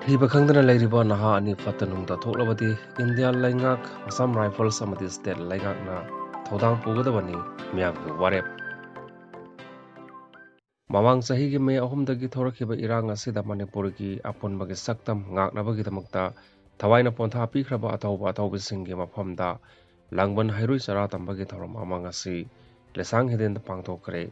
Hiba khangdana lairiba naha ani fatanung da thoklabadi India laingak Assam Rifles amadi state laingak na thodang pugadabani miyamgi warep. Mamang sahi gi me ahumdagi thorakiba irang asida Manipur gi apunbagi saktam ngaknabagi damakta thawaina pontha pikraba ataubi singi mafamda langban hairui sara tambagi thoram amang asi lesang heden pangthokre.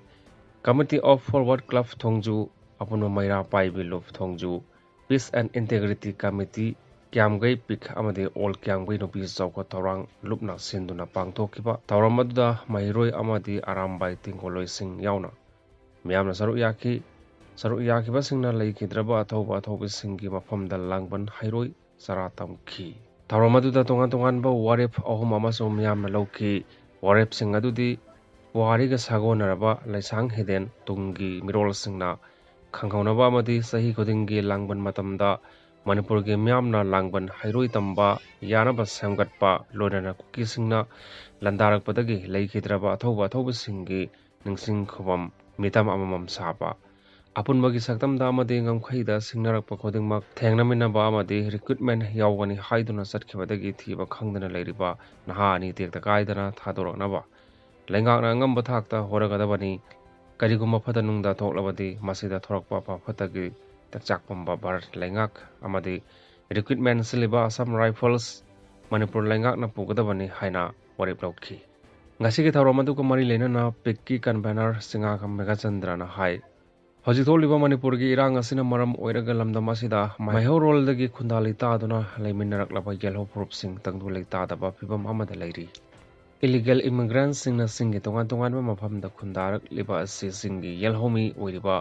Committee of Forward Club Thongju apunma maira paibi lup Thongju Peace and Integrity Committee Kyamgai Pik amade all Kyamgai no peace chawka thorang lupna sinduna pangthokiba thawram aduda mairoi amadi arambai tingkoloi sing yauna miyamna saru yaki basingna leikidraba athobi singi mafamda langban hairoi saratam ki thawram aduda tongan ba warep ahum amasung miyamna lauki warep sing adudi wariga sagonaraba laisang heden tungi mirol singna khanghaunaba amadi sahi khodingi langban matamda Manipur ge myamna langban hairoi tamba yanaba samgatpa loinana kuki singna landarakpadagi leikidraba athobi singi ningsing khobam mitam amamam saba apunbagi saktamda amadi ngamkhaida singnarakpa khodingmak thengnaminaba amadi recruitment yawgani haiduna satkibadagi thiba khangdana leiriba naha ani tekta kaidana thadoraknaba Lengakna ngamba thakta horagadabani kariguma phatanungda thoklabadi masida thorakpa phatagi tekchak pumba bharat lengak amadi recruitment silliba Assam Rifles Manipur lengak na pugadabani haina warip laukhi ngasigi thawram aduga mari leinana pikki convener singa megachandra na hai hojik tholiba Manipur gi irang asina maram oiraga lamdam asida maihorol dagi khundali taaduna leiminaraklaba yelho proof sing tangdu leitadaba phibam amada leiri Illegal immigrants singna singi tongan mafamda khundarak liba asi singi yelhomi oiriba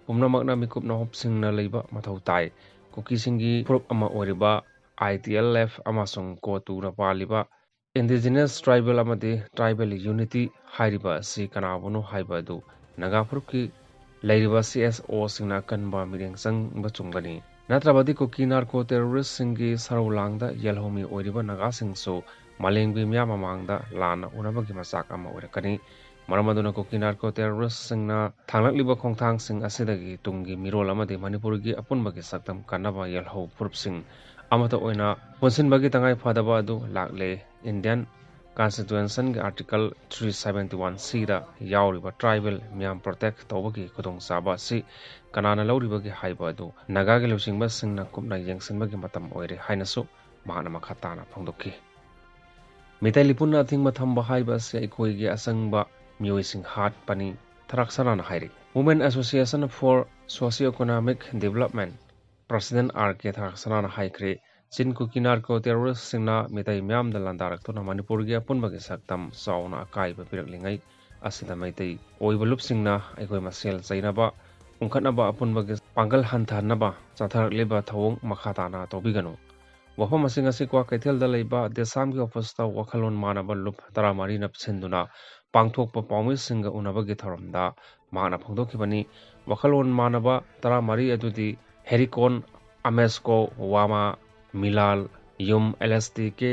pumnamakna mikupna hop singna leiba mathau tai kuki singi prop ama oiriba ITLF amasung kotura paliba indigenous tribal amadi tribal unity hairiba asi kanabunu haibadu naga prupki leiriba CSO singna kanba mirengsang bachungani natrabadi kuki narco terrorist singi sarulangda yelhomi oiriba naga singso Malengbi miyam amangda lana unabagi masak ama urakani maramaduna kuki narco terrorist singna thanglakliba khongthang sing asidagi tungi mirol amadi Manipur gi apunbagi saktam kanaba yelho purp sing amata oina ponsinbagi tangai phadaba adu lakle Indian Constitution gi article 371C da yawriba tribal miyam protect tawbagi khudong saba si kanana lawribagi haiba adu nagagi lusingba singna kupna yengsinbagi matam oire hainasu mahana makhatana phongdokki Mitai lipuna ating mathamba haiba si aikoigi asangba mioising hat pani tharaksana na hairi. Women Association for Socio-Economic Development President RK tharaksana na haikre chin kukinar ko terrorist singna mitai myam da landarak to na Manipur gi apunbagi saktam sauna akai ba piraklingai asida mitai oibalup singna aikoi masel chainaba ungkhatnaba apunbagi pangal hanthanaba chatharak leba thawong makhatana tobigano Wafam masing asi kwa kaithel da leiba desam gi office wakhalon manaba lup taramari nap sinduna pangthokpa pawmi singa unabagi thoramda mana phongdokhibani wakhalon manaba taramari adudi herikon amesco wama milal yum lsd ke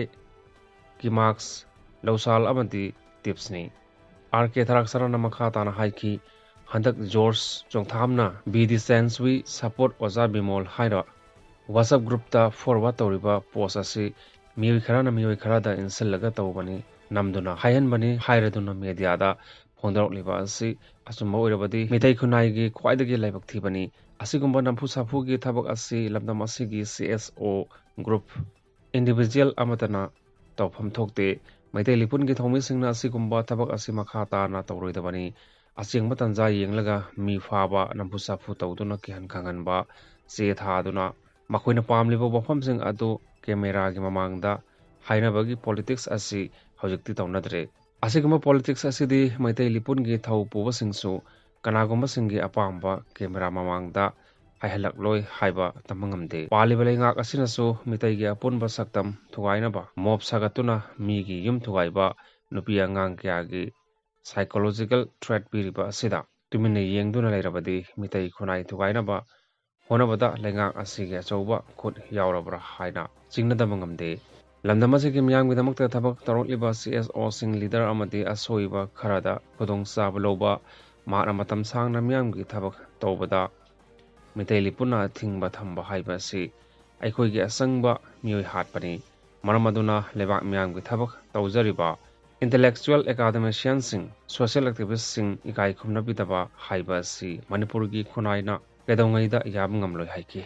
kimax lawsal amadi tipsni rk tharaksara namakha tana haiki handak george chongthamna bd senswi support oza bimol haira WhatsApp group ta forward tawriba post asi mioi khara da insillaga tawbani namduna hayan bani hairaduna media da phondarok liba asi asumba oirabadi mitai khunai gi khwaidagi laibak thibani asigumba nampu sapu gi thabak asi lamdam asi gi CSO group individual amatana tawpham thokte maitai lipun gi thomi singna asigumba thabak asi makhata na tawroidabani asingba tanja yenglaga mi phaba nampu sapu tawduna kihan khanganba che thaduna Makoina pamliba wafamsing adu camera gi mamangda hainabagi politics asi hojikti tawnadre asiguma politics asidi maitai lipun gi thau puwasingsu kanagumba singi apamba camera mamangda haihalak loi haiba tamangamde paliba lengak asinasu mitai gi apunba saktam thugainaba mob sagatuna mi gi yum thugaiba nupi angang kya gi psychological threat piriba asida tumine yengduna leirabadi mitai khunai thugainaba honabada lengak asige chawba khut yawrabra haina chingnadaba ngamde lamdamasigi miyangmidamakta thabak tarokliba CSO sing leader amadi asoiba kharada khudong sabloba mahna matam sangna miyamgi thabak tawbada mitai lipuna thingba thamba haiba si ꯑꯩꯈꯣꯏꯒꯤ ꯑꯁꯪꯕ ꯃꯤꯑꯣꯏ ꯍꯥꯠꯄꯅꯤ ꯃꯔꯝ ꯑꯗꯨꯅ ꯂꯩꯕꯥꯛ ꯃꯤꯌꯥꯝꯒꯤ ꯊꯕꯛ ꯇꯧꯖꯔꯤꯕ intellectual academiciansꯤꯡ social activistsꯤꯡ ꯏꯀꯥꯏ ꯈꯨꯝꯅꯕꯤꯗꯕ ꯍꯥꯏꯕ ꯑꯁꯤ ꯃꯅꯤꯄꯨꯔꯒꯤ ꯈꯨꯟꯅꯥꯏꯅ ꯀꯩꯗꯧꯉꯩꯗ ꯌꯥꯕ ꯉꯝꯂꯣꯏ ꯍꯥꯏꯈꯤ